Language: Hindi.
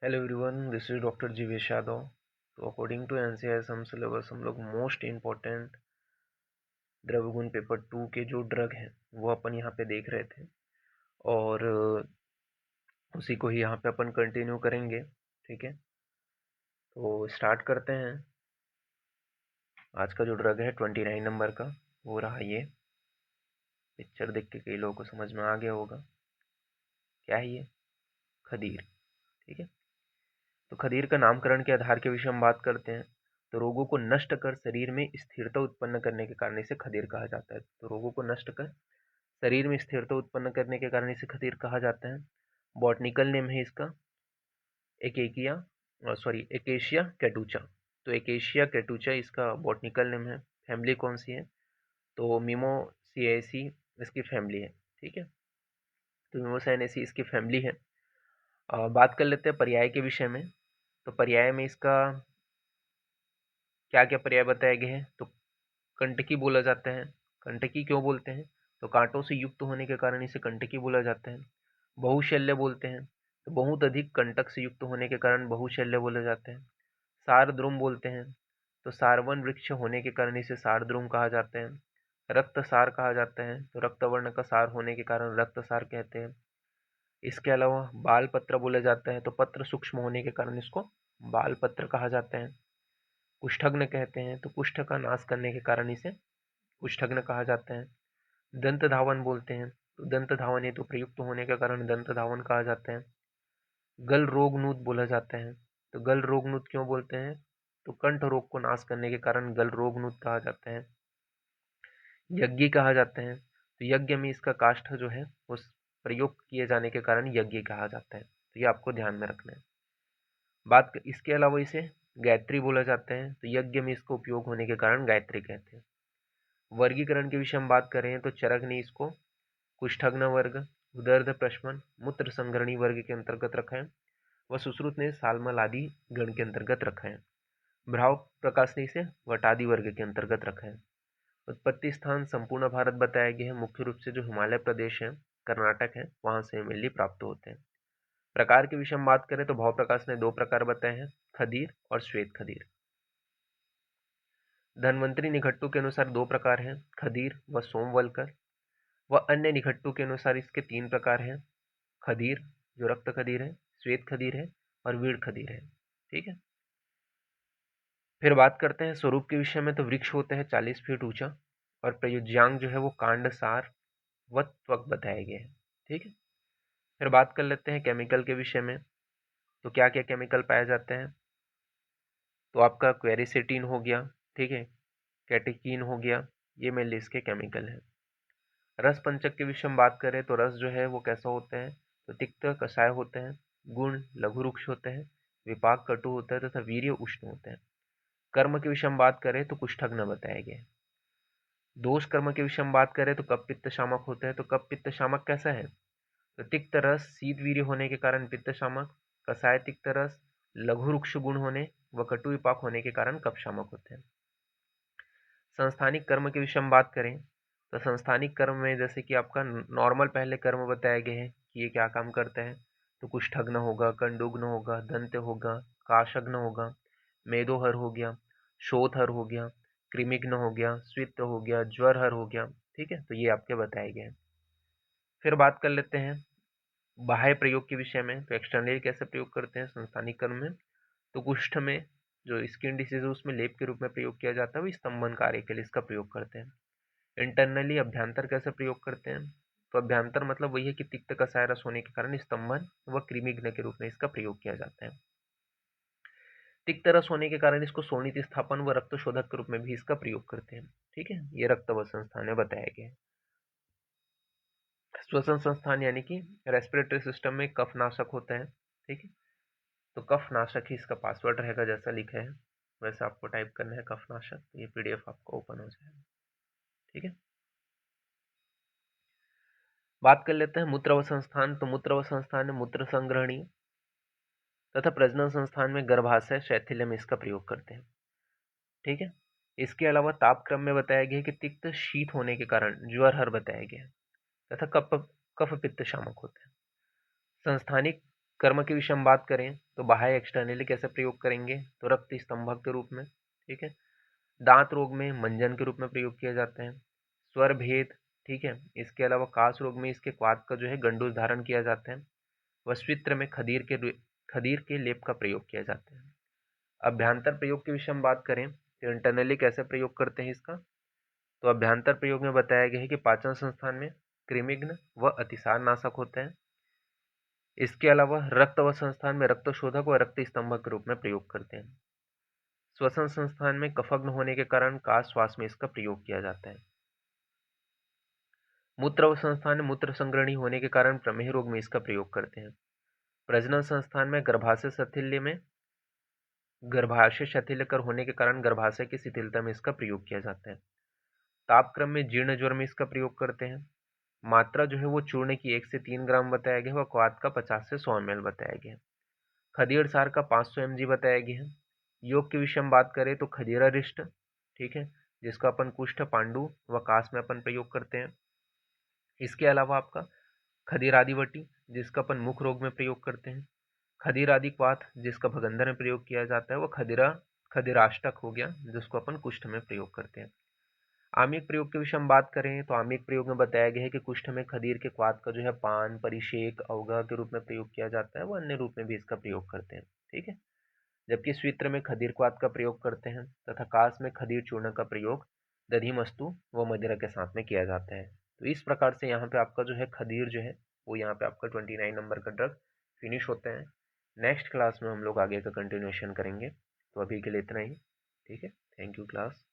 Hello everyone, this is doctor Jeevesh Yadav. तो अकॉर्डिंग टू एनसीआरएम सिलेबस हम लोग मोस्ट इम्पोर्टेंट द्रवगुण पेपर 2 के जो ड्रग हैं वो अपन यहाँ पे देख रहे थे और उसी को ही यहाँ पे अपन कंटिन्यू करेंगे। ठीक है, तो स्टार्ट करते हैं। आज का जो ड्रग है 29 नंबर का वो रहा ये। पिक्चर देख के कई लोगों को समझ में आ गया होगा क्या है ये। खदीर। ठीक है, तो खदीर का नामकरण के आधार के विषय हम बात करते हैं। तो रोगों को नष्ट कर शरीर में स्थिरता उत्पन्न करने के कारण इसे खदीर कहा जाता है। तो रोगों को नष्ट कर शरीर में स्थिरता उत्पन्न करने के कारण इसे खदीर कहा जाता है। बॉटनिकल नेम है इसका एकेशिया कैटूचा। तो एकेशिया कैटूचा इसका बॉटनिकल नेम है। फैमिली कौन सी है? तो मिमोसिएसी इसकी फैमिली है। ठीक है, तो मिमोसाइनेसी इसकी फैमिली है। बात कर लेते हैं पर्याय के विषय में। तो पर्याय में इसका क्या क्या पर्याय बताए गए हैं। तो कंटकी बोला जाता है। कंटकी क्यों बोलते हैं? तो कांटों से युक्त होने के कारण इसे कंटकी बोला जाता है। बहुशल्य बोलते हैं, तो बहुत अधिक कंटक से युक्त होने के कारण बहुशल्य बोले जाते हैं। सारद्रुम बोलते हैं, तो सारवन वृक्ष होने के कारण इसे सारद्रुम कहा जाता है। रक्त सार कहा जाता है, तो रक्तवर्ण का सार होने के कारण रक्त सार कहते हैं। इसके अलावा बाल पत्र बोला जाता है, तो पत्र सूक्ष्म होने के कारण इसको बाल पत्र कहा जाता है। कुष्ठग्न कहते हैं, तो कुष्ठ का नाश करने के कारण इसे कुष्ठग्न कहा जाता है। दंत धावन बोलते हैं, तो दंत धावन हेतु प्रयुक्त होने के कारण दंत धावन कहा जाता है। गल रोगनूत बोला जाता है, तो गल रोगनूत क्यों बोलते हैं? तो कंठ रोग को नाश करने के कारण गल रोगनूत कहा जाता है। यज्ञ कहा जाता है, तो यज्ञ में इसका काष्ठ जो है उस प्रयोग किए जाने के कारण यज्ञ कहा जाता है। तो ये आपको ध्यान में रखना है। इसके अलावा इसे गायत्री बोला जाता है, तो यज्ञ में इसका उपयोग होने के कारण गायत्री कहते हैं। वर्गीकरण के विषय हम बात करें तो चरक ने इसको कुष्ठग्न वर्ग, उदर्ध प्रशमन, मूत्र संग्रहणी वर्ग के अंतर्गत रखा है। व सुश्रुत ने सालमल आदि गण के अंतर्गत रखा है। भ्राव प्रकाश ने इसे वटादी वर्ग के अंतर्गत रखा है। उत्पत्ति स्थान संपूर्ण भारत बताया गया है। मुख्य रूप से जो हिमालय प्रदेश है, कर्नाटक है, वहां से मेनली प्राप्त होते हैं। प्रकार के विषय में बात करें तो भाव प्रकाश ने 2 प्रकार बताए हैं, खदीर और श्वेत खदीर। धन्वंतरी निघट्टू के अनुसार 2 प्रकार हैं, खदीर व सोमवलकर। व अन्य निघट्टू के अनुसार इसके 3 प्रकार हैं, खदीर जो रक्त खदीर है, श्वेत खदीर है और वीड़ खदीर है। ठीक है, फिर बात करते हैं स्वरूप के विषय में। तो वृक्ष होता है 40 फीट ऊंचा और प्रयुज्यांग जो है वो कांड सार व त्वक बताए गए हैं। ठीक है, फिर बात कर लेते हैं केमिकल के विषय में। तो क्या क्या केमिकल पाए जाते हैं? तो आपका क्वेरिसेटिन हो गया, ठीक है, कैटेकीन हो गया, ये मेनली इसके केमिकल हैं। रस पंचक के विषय में बात करें तो रस जो है वो कैसा होता है? तो तिक्त कषाय होते हैं, गुण लघु रुक्ष होते हैं, विपाक कटु होता है तथा वीर्य उष्ण होते हैं। कर्म के विषय में बात करें तो कुष्ठग्न बताए गए। दोष कर्म के विषय में बात करें तो कप पित्त शामक होता है। तो कप पित्त शामक कैसा है? तो तिक्त रस शीत वीर्य होने के कारण पित्त शामक, कसाय तिक्त रस लघु रुक्ष गुण होने व कटु विपाक होने के कारण कप शामक होते हैं। संस्थानिक कर्म के विषय में बात करें तो संस्थानिक कर्म में जैसे कि आपका नॉर्मल पहले कर्म बताए गए हैं कि ये क्या काम करता है। तो कुष्ठग्न होगा, कंडुग्न होगा, दंत होगा, काशग्न होगा, मेदोहर हो गया, शोथहर हो गया, कृमिघ्न हो गया, स्वित्त हो गया, ज्वरहर हो गया। ठीक है, तो ये आपके बताए गए हैं। फिर बात कर लेते हैं बाह्य प्रयोग के विषय में। तो एक्सटर्नली कैसे प्रयोग करते हैं संस्थानिक कर्म में? तो कुष्ठ में जो स्किन डिसीज है उसमें लेप के रूप में प्रयोग किया जाता है, वो स्तंभन कार्य के लिए इसका प्रयोग करते हैं। इंटरनली अभ्यंतर कैसे प्रयोग करते हैं? तो अभ्यंतर मतलब वही है कि तिक्त कसाय रस होने के कारण स्तंभन व कृमिघ्न के रूप में इसका प्रयोग किया जाता है। तिक्त रस होने के कारण इसको शोणित स्थापन व रक्त शोधक के रूप में भी इसका प्रयोग करते हैं। ठीक है, ये रक्त व संस्थान में बताया गया है। श्वसन संस्थान यानी कि रेस्पिरेटरी सिस्टम में कफनाशक होता है। ठीक है, तो कफनाशक ही इसका पासवर्ड रहेगा, जैसा लिखा है वैसे आपको टाइप करना है कफनाशक। ये पीडीएफ आपको ओपन हो जाएगा। ठीक है, बात कर लेते हैं मूत्र व संस्थान। तो मूत्र व संस्थान में मूत्र संग्रहणी तथा प्रजनन संस्थान में गर्भाशय शैथिल्य में इसका प्रयोग करते हैं। ठीक है, इसके अलावा ताप क्रम में बताया गया है कि तिक्त शीत होने के कारण ज्वरहर बताया गया है तथा कफ कफ पित्त शामक होते हैं। संस्थानिक कर्म के विषय में बात करें तो बाह्य एक्सटर्नली कैसे प्रयोग करेंगे, तो रक्त स्तंभक के रूप में, ठीक है। दांत रोग में मंजन के रूप में प्रयोग किया जाता है। स्वर भेद, ठीक है। इसके अलावा कास रोग में इसके क्वाथ का जो है गंडूस धारण किया जाता है। वस्वित्र में खदीर के लेप का प्रयोग किया जाता है। अभ्यंतर प्रयोग के विषय में बात करें तो इंटरनली कैसे प्रयोग करते हैं इसका, तो अभ्यंतर प्रयोग में बताया गया है कि पाचन संस्थान में कृमिघ्न व अतिसार नाशक होता है। इसके अलावा रक्त व संस्थान में रक्तशोधक व रक्त स्तंभक के रूप में प्रयोग करते हैं। श्वसन संस्थान में कफग्न होने के कारण काश श्वास में इसका प्रयोग किया जाता है। मूत्र व संस्थान में मूत्र संग्रहणी होने के कारण प्रमेह रोग में इसका प्रयोग करते हैं। प्रजनन संस्थान में गर्भाशय शिथिलकर होने के कारण गर्भाशय की शिथिलता में इसका प्रयोग किया जाता है। तापक्रम में जीर्ण ज्वर में इसका प्रयोग करते हैं। मात्रा जो है वो चूर्ण की 1 से 3 ग्राम बताया गया है व क्वाथ का 50 से 100 ml बताया गया है। खदीर सार का 500 mg बताया गया है। योग के विषय में बात करें तो खदीरारिष्ट, ठीक है, जिसका अपन कुष्ठ, पांडु व कास में अपन प्रयोग करते हैं। इसके अलावा आपका खदीरादिवटी, जिसका अपन मुख रोग में प्रयोग करते हैं। खदीरादि क्वाथ, जिसका भगंदर में प्रयोग किया जाता है। वो खदीराष्टक हो गया, जिसको अपन कुष्ठ में प्रयोग करते हैं। आमिक प्रयोग के विषय में बात करें तो आमिक प्रयोग में बताया गया है कि कुष्ठ में खदीर के क्वाथ का जो है पान, परिषेक, अवगा के रूप में प्रयोग किया जाता है। वो अन्य रूप में भी इसका प्रयोग करते हैं, ठीक है। जबकि स्वित्र में खदीर क्वाथ का प्रयोग करते हैं तथा कास में खदीर चूर्ण का प्रयोग दधिमस्तु व मदिरा के साथ में किया जाता है। तो इस प्रकार से यहाँ पे आपका जो है खदीर जो है वो यहाँ पे आपका 29 नंबर का ड्रग फिनिश होता है। नेक्स्ट क्लास में हम लोग आगे का कंटिन्यूएशन करेंगे। तो अभी के लिए इतना ही, ठीक है। Thank you class.